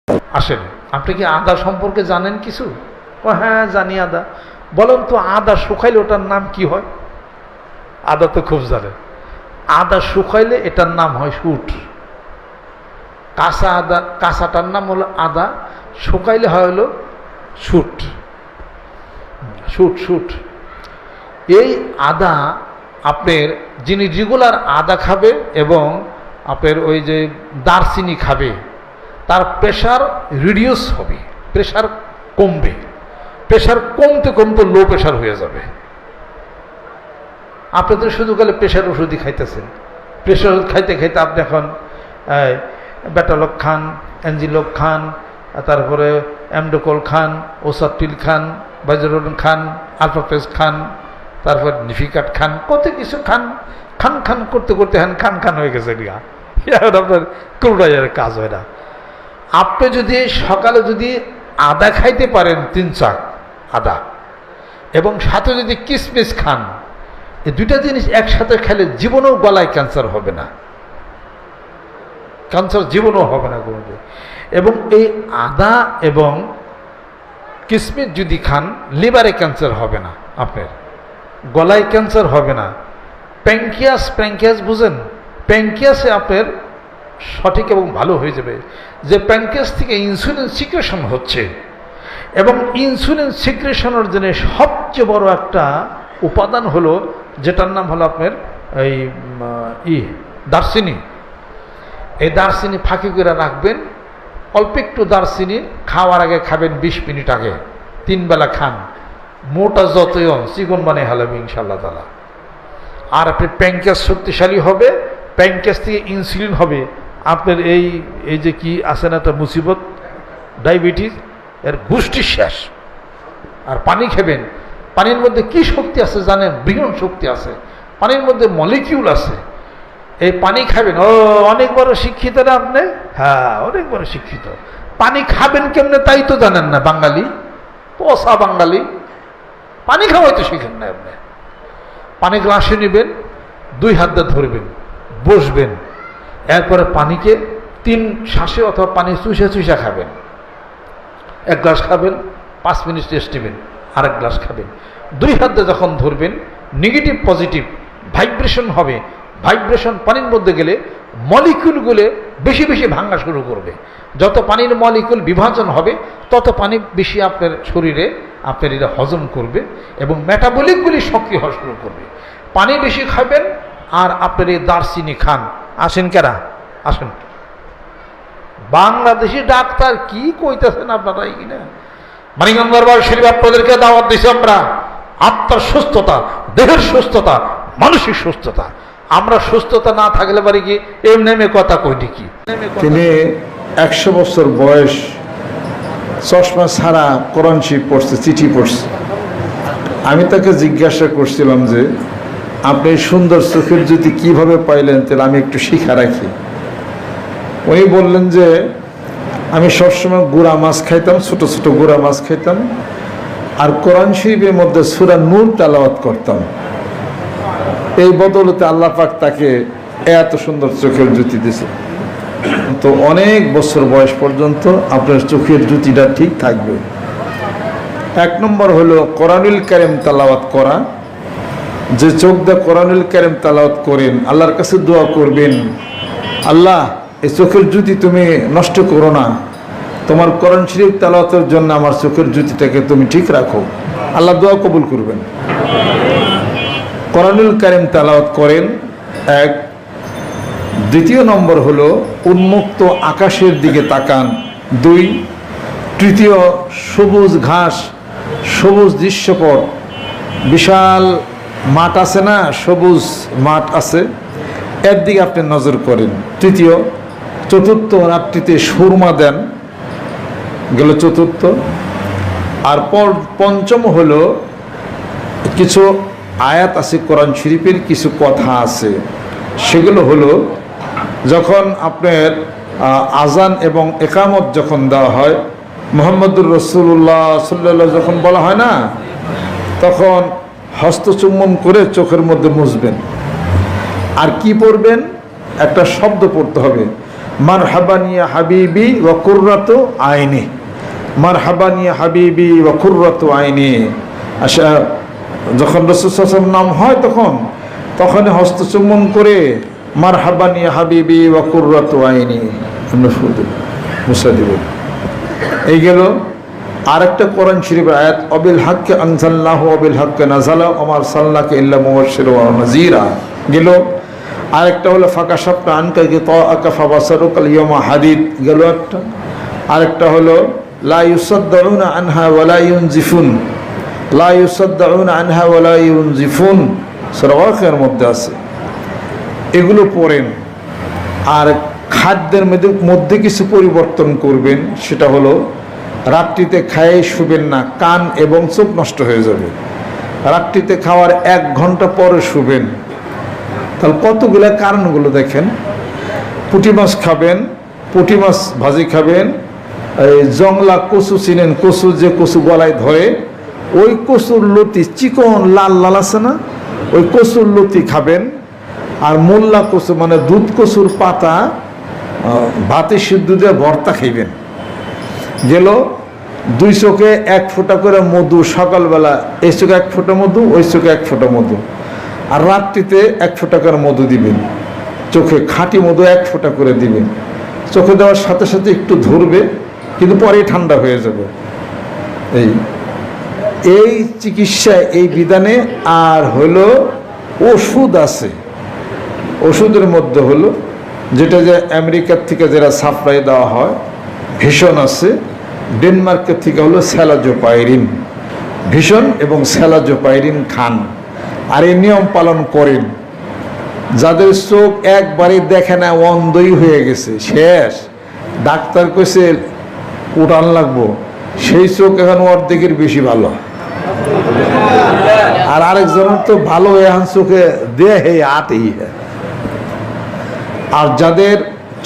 আসেন, আপনি কি আদা সম্পর্কে জানেন কিছু? ও হ্যাঁ জানি আদা। বলেন তো আদা শুকাইলে ওটার নাম কি হয়? আদা তো খুব জানে। আদা শুকাইলে এটার নাম হয় শুট। কাঁচা আদা, কাঁচাটার নাম হলো আদা, শুকাইলে হয় হলো শুট। শুট শুট এই আদা আপনার যিনি রেগুলার আদা খাবে এবং আপনার ওই যে দারচিনি খাবে তার প্রেশার রিডিউস হবে, প্রেশার কমবে। প্রেশার কমতে কমতে লো প্রেশার হয়ে যাবে। আপনি তো শুধু গেলে প্রেশার ওষুধই খাইতেছেন। প্রেশার ওষুধ খাইতে খাইতে আপনি এখন ব্যাটালক খান, অ্যাঞ্জিলক খান, তারপরে অ্যামডোকল খান, ওসাটিল খান, বাজরন খান, আলফাপেস খান, তারপর নিফিকাট খান, কত কিছু খান। খান খান করতে করতে খান খান হয়ে গেছে। এখন আপনার কোনোটাই কাজ হয় না। আপনি যদি সকালে যদি আদা খাইতে পারেন 3 চাক আদা, এবং সাথে যদি কিশমিশ খান, এই দুইটা জিনিস একসাথে খেলে জীবনেও গলায় ক্যান্সার হবে না। ক্যান্সার জীবনও হবে না কোনোদিন। এবং এই আদা এবং কিশমিশ যদি খান, লিভারে ক্যান্সার হবে না, আপনার গলায় ক্যান্সার হবে না। প্যাঙ্কিয়াস বুঝেন? প্যাঙ্কিয়াসে আপনার সঠিক এবং ভালো হয়ে যাবে। যে প্যাঙ্কিয়াস থেকে ইনসুলিন সিক্রেশন হচ্ছে, এবং ইনসুলিন সিক্রেশনের জন্য সবচেয়ে বড় একটা উপাদান হলো, যেটার নাম হলো আপনার এই দারচিনি। এই দারচিনি ফাঁকি করে রাখবেন। অল্প একটু দারচিনি খাওয়ার আগে খাবেন, 20 মিনিট আগে, 3 বেলা খান। মোটা যতই হন চিকন বানিয়ে হালাবে ইনশাআল্লাহ তাআলা। আর আপনি প্যাঙ্কিয়াস শক্তিশালী হবে, প্যাঙ্কিয়াস থেকে ইনসুলিন হবে। আপনার এই যে কি আছে না একটা মুসিবত, ডায়াবেটিস, এর গোষ্ঠী শেষ। আর পানি খাবেন। পানির মধ্যে কি শক্তি আছে জানেন? বৃহৎ শক্তি আছে পানির মধ্যে, মলিকিউল আছে। এই পানি খাবেন। ও অনেক বড় শিক্ষিত না আপনি? হ্যাঁ, অনেক বড় শিক্ষিত। পানি খাবেন কেমনে তাই তো জানেন না। বাঙালি, পচা বাঙালি, পানি খাওয়াই তো শিখেন না আপনি। পানি গ্লাসে নেবেন, 2 হাত দিয়ে ধরবেন, বসবেন, এরপরে পানিকে 3 শ্বাসে অথবা পানি চুষা খাবেন। 1 গ্লাস খাবেন, 5 মিনিট রেস্ট নেবেন, আরেক গ্লাস খাবেন। 2 হাত দিয়ে যখন ধরবেন, নেগেটিভ পজিটিভ ভাইব্রেশন হবে। ভাইব্রেশন পানির মধ্যে গেলে মলিকিউলগুলো বেশি বেশি ভাঙা শুরু করবে। যত পানির মলিকিউল বিভাজন হবে, তত পানি বেশি আপনার শরীরে আপনার এটা হজম করবে, এবং মেটাবলিকগুলি সক্রিয় হওয়া শুরু করবে। পানি বেশি খাবেন, আর আপনার এই দারচিনি খান। আসেন কেরা, আসেন। বাংলাদেশি ডাক্তার কি কইতেছেন আপনারা কিনা? মানিকগঞ্জ দরবার শরীফ আপনাদেরকে দাওয়াত দিছি আমরা। আত্মার সুস্থতা, দেহের সুস্থতা, মানসিক সুস্থতা। আমরা সুস্থতা না থাকলে পারি কি এমনি কথা কইনি কি? তিনি 100 বছর বয়স, চশমা ছাড়া কোরআন শরীফ পড়ছে, চিঠি পড়ছে। আমি তাকে জিজ্ঞাসা করছিলাম যে আপনি সুন্দর চোখের জ্যোতি কিভাবে পাইলেন, তাহলে আমি একটু শিখা রাখি। উনি বললেন যে আমি সবসময় গুড়া মাছ খাইতাম, ছোট ছোট গুড়া মাছ খাইতাম, আর কোরআন শরীফের মধ্যে সূরা নূর তেলাওয়াত করতাম। এই বদলতে আল্লাহ পাক তাকে এত সুন্দর চোখের জ্যোতি দিয়েছে। তো অনেক বছর বয়স পর্যন্ত আপনার চোখের জ্যোতিটা ঠিক থাকবে। 1 নম্বর হলো কোরআনুল কারীম তেলাওয়াত করা। যে চোখ দিয়ে কোরআনুল কারীম তেলাওয়াত করেন, আল্লাহর কাছে দোয়া করবেন, আল্লাহ এই চোখের জ্যোতি তুমি নষ্ট করো না, তোমার কোরআন শরীফ তেলাওয়াতের জন্য আমার চোখের জ্যোতিটাকে তুমি ঠিক রাখো। আল্লাহ দোয়া কবুল করবেন। কোরআনুল কারীম তেলাওয়াত করেন 1। দ্বিতীয় নম্বর হলো উন্মুক্ত আকাশের দিকে তাকান 2। তৃতীয়, সবুজ ঘাস, সবুজ দৃশ্যপট, বিশাল মাঠ আছে না, সবুজ মাঠ আছে, এর দিকে আপনি নজর করেন। তৃতীয়। চতুর্থ, রাত্রিতে সুরমা দেন, গেল চতুর্থ। আর পঞ্চম হলো কিছু আয়াত আছে কোরআন শরীফের, কিছু কথা আছে, সেগুলো হলো যখন আপনার আজান এবং একামত যখন দেওয়া হয়, মুহাম্মদুর রাসূলুল্লাহ সাল্লাল্লাহু যখন বলা হয় না, তখন হস্তচুম্বন করে চোখের মধ্যে মুছবেন। আর কি পড়বেন? একটা শব্দ পড়তে হবে, মারহাবান ইয়া হাবিবি ওয়া কুররাতু আইনি, মারহাবান ইয়া হাবিবি ওয়া কুররাতু আইনি। আচ্ছা, যখন রাসূল সাল্লাল্লাহু আলাইহি ওয়াসাল্লাম নাম হয় তখন হস্ত চুম্বন করে মারহাবান ইয়া হাবিবি ওয়া কুররাতু আইনি মুসা দিবেন। এই গেল আরেকটা কোরআন শরীফের আয়াত, অবিল হাক্কে আনজালনাহু অবিল হাক্কে নাযালা ওমা আরসালনাকা ইল্লা মুবাশশিরান ওয়া নাযীরা গেল। আরেকটা হলো ফাকাশাফনা আনকা গিতাআকা ফাবাসারুকাল ইয়াওমা হাদিদ গেল একটা। আরেকটা হলো লা ইউসাদ্দাউনা আনহা ওয়া লা ইউনজিফুন, লা ইউসাদ্দাউনা আনহা ওয়া লা ইউনজিফুন, সূরা ওয়াকিয়ার মধ্যে আছে। এগুলো পড়েন। আর খাদ্যের মধ্যে কিছু পরিবর্তন করবেন, সেটা হলো রাত্রিতে খায়ে শুবেন না, কান এবং চোখ নষ্ট হয়ে যাবে। রাত্রিতে খাওয়ার 1 ঘন্টা পরে শুবেন। তাহলে কতগুলো কারণগুলো দেখেন। পুঁটি মাছ খাবেন, পুঁটি মাছ ভাজি খাবেন। এই জংলা কচু চিনেন, কচু যে কচু গলায় ধরে, ওই কচুর লতি চিকন লাল লাল আছে না, ওই কচুর লতি খাবেন। আর মোল্লা কচু মানে দুধ কচুর পাতা ভাতে সিদ্ধ দিয়ে ভর্তা খাইবেন। গেল 2 চোখে 1 ফোঁটা করে মধু সকালবেলা, এই চোখে 1 ফোঁটা মধু, ওই চোখে 1 ফোঁটা মধু। আর রাত্রিতে 1 ফোঁটা করে মধু দিবেন চোখে, খাঁটি মধু 1 ফোঁটা করে দিবেন। চোখে দেওয়ার সাথে সাথে একটু ধরবে, কিন্তু পরেই ঠান্ডা হয়ে যাবে। এই চিকিৎসা, এই বিধানে। আর হলো ওষুধ আছে। ওষুধের মধ্যে হলো যেটা যে আমেরিকার থেকে যারা সাপ্লাই দেওয়া হয়, ভীষণ আছে। ডেনমার্কের থেকে হলো স্যালাজোপাইরিন, ভীষণ এবং স্যালাজোপাইরিন খান। আর এই নিয়ম পালন করেন। যাদের চোখ একবারে দেখে না, অন্ধই হয়ে গেছে, শেষ, ডাক্তার কইছে উঠান লাগবো, সেই চোখ এখন অর্ধেকের বেশি ভালো। আর আরেকজনের তো ভালো এখন চোখে দেহে আটেই। আর যাদের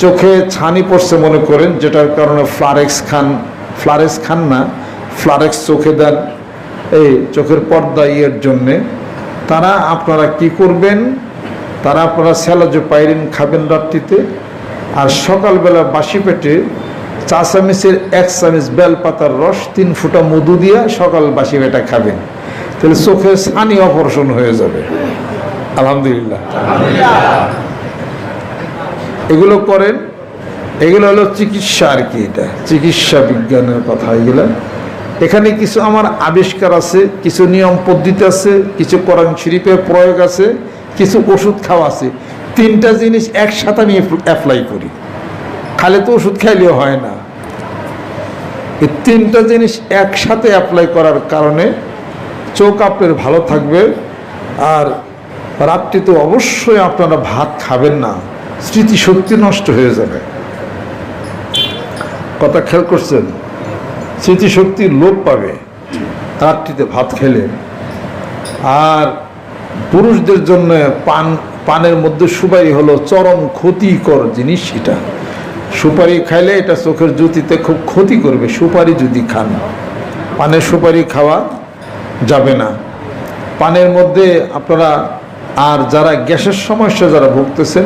চোখে ছানি পড়ছে মনে করেন, যেটার কারণে ফ্লারেক্স খান না, ফ্লারেক্স চোখে দেন এই চোখের পর্দা ইয়ের জন্যে, তারা আপনারা কি করবেন, তারা আপনারা স্যালাজোপাইরিন খাবেন রাত্রিতে। আর সকালবেলা বাসি পেটে 4 চামচের 1 চামচ বেলপাতার রস 3 ফোঁটা মধু দিয়ে সকাল বাসি পেটে খাবেন। তাহলে চোখের ছানি অপারেশন হয়ে যাবে। আলহামদুলিল্লাহ। এগুলো করেন। এগুলো হলো চিকিৎসা আর কি, এটা চিকিৎসা বিজ্ঞানের কথা। এগুলো এখানে কিছু আমার আবিষ্কার আছে, কিছু নিয়ম পদ্ধতি আছে, কিছু কোরআন শরীফের প্রয়োগ আছে, কিছু ওষুধ খাওয়া আছে। 3টা জিনিস একসাথে আমি অ্যাপ্লাই করি। খালি তো ওষুধ খাইলেও হয় না, এই 3টা জিনিস একসাথে অ্যাপ্লাই করার কারণে চোখ আপনার ভালো থাকবে। আর রাত্রিতে অবশ্যই আপনারা ভাত খাবেন না, স্মৃতিশক্তি নষ্ট হয়ে যাবে। কথা খেয়াল করছেন? স্মৃতিশক্তি লোপ পাবে রাত্রিতে ভাত খেলে। আর পুরুষদের জন্য পানের মধ্যে সুপারি হলো চরম ক্ষতিকর জিনিস। এটা সুপারি খাইলে এটা চোখের জ্যোতিতে খুব ক্ষতি করবে। সুপারি যদি খান, পানের সুপারি খাওয়া যাবে না। পানের মধ্যে আপনারা, আর যারা গ্যাসের সমস্যা যারা ভুগতেছেন,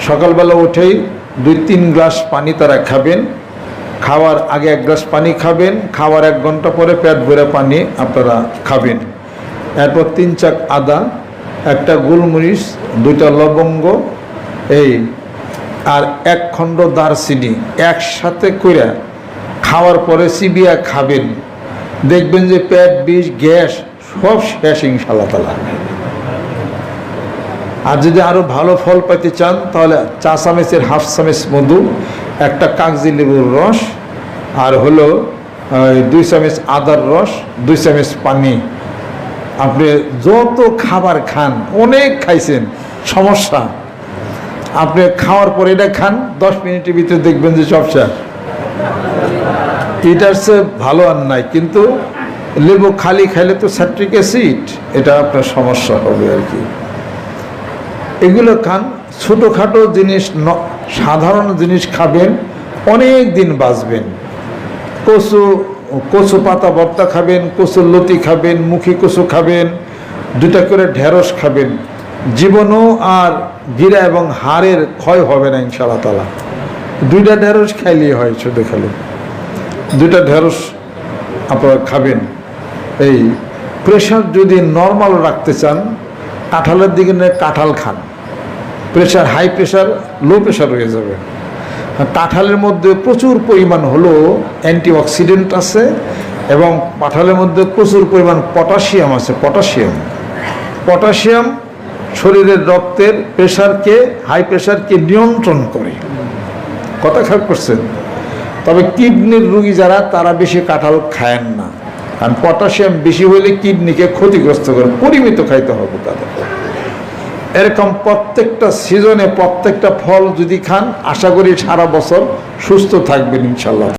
সকালবেলা উঠেই 2-3 গ্লাস পানি তারা খাবেন। খাওয়ার আগে 1 গ্লাস পানি খাবেন, খাওয়ার 1 ঘন্টা পরে পেট ভরে পানি আপনারা খাবেন। এরপর 3 চাক আদা, 1টা গোলমরিচ, 2টা লবঙ্গ, আর 1 খণ্ড দারচিনি একসাথে করে খাওয়ার পরে চিবিয়া খাবেন। দেখবেন যে পেট, বিষ, গ্যাস সব শেষ ইনশাআল্লাহ তাআলা। আর যদি আরো ভালো ফল পেতে চান, তাহলে 4 চামচের 1/2 চামচ মধু, 1টা কাগজি লেবুর রস, আর হলো 2 চামচ আদার রস, 2 চামচ পানি। আপনি যত খাবার খান, অনেক খাইছেন, সমস্যা, আপনি খাওয়ার পরে এটা খান, 10 মিনিটের ভিতরে দেখবেন যে সব শেষ। এটার চেয়ে ভালো আর নাই। কিন্তু লেবু খালি খাইলে তো স্যাট্রিক অ্যাসিড, এটা আপনার সমস্যা হবে আর কি। এগুলো খান। ছোটোখাটো জিনিস, সাধারণ জিনিস খাবেন, অনেক দিন বাঁচবেন। কচু পাতা ভর্তা খাবেন, কচুর লতি খাবেন, মুখী কচু খাবেন, 2টা করে ঢেঁড়স খাবেন। জীবনও আর গিরা এবং হাড়ের ক্ষয় হবে না ইনশাআল্লাহ তাআলা। 2টা ঢেঁড়স খাইলেই হয়, শুধু খালি 2টা ঢেঁড়স আপনারা খাবেন। এই প্রেশার যদি নর্মাল রাখতে চান, কাঁঠালের দিকে নিয়ে কাঁঠাল খান, pressure high pressure low pressure হয়ে যাবে। কাঁঠালের মধ্যে প্রচুর পরিমাণ হলো অ্যান্টিঅক্সিডেন্ট আছে, এবং কাঁঠালের মধ্যে প্রচুর পরিমাণ পটাশিয়াম আছে। পটাশিয়াম শরীরের রক্তের প্রেশারকে, হাই প্রেশারকে নিয়ন্ত্রণ করে। কথা খেয়াল করছেন? তবে কিডনির রোগী যারা, তারা বেশি কাঁঠাল খায়েন না, কারণ পটাশিয়াম বেশি হলে কিডনিকে ক্ষতিগ্রস্ত করে। পরিমিত খাইতে হবে তাদের। এরকম প্রত্যেকটা সিজনে প্রত্যেকটা ফল যদি খান, আশা করি সারা বছর সুস্থ থাকবেন ইনশাল্লাহ।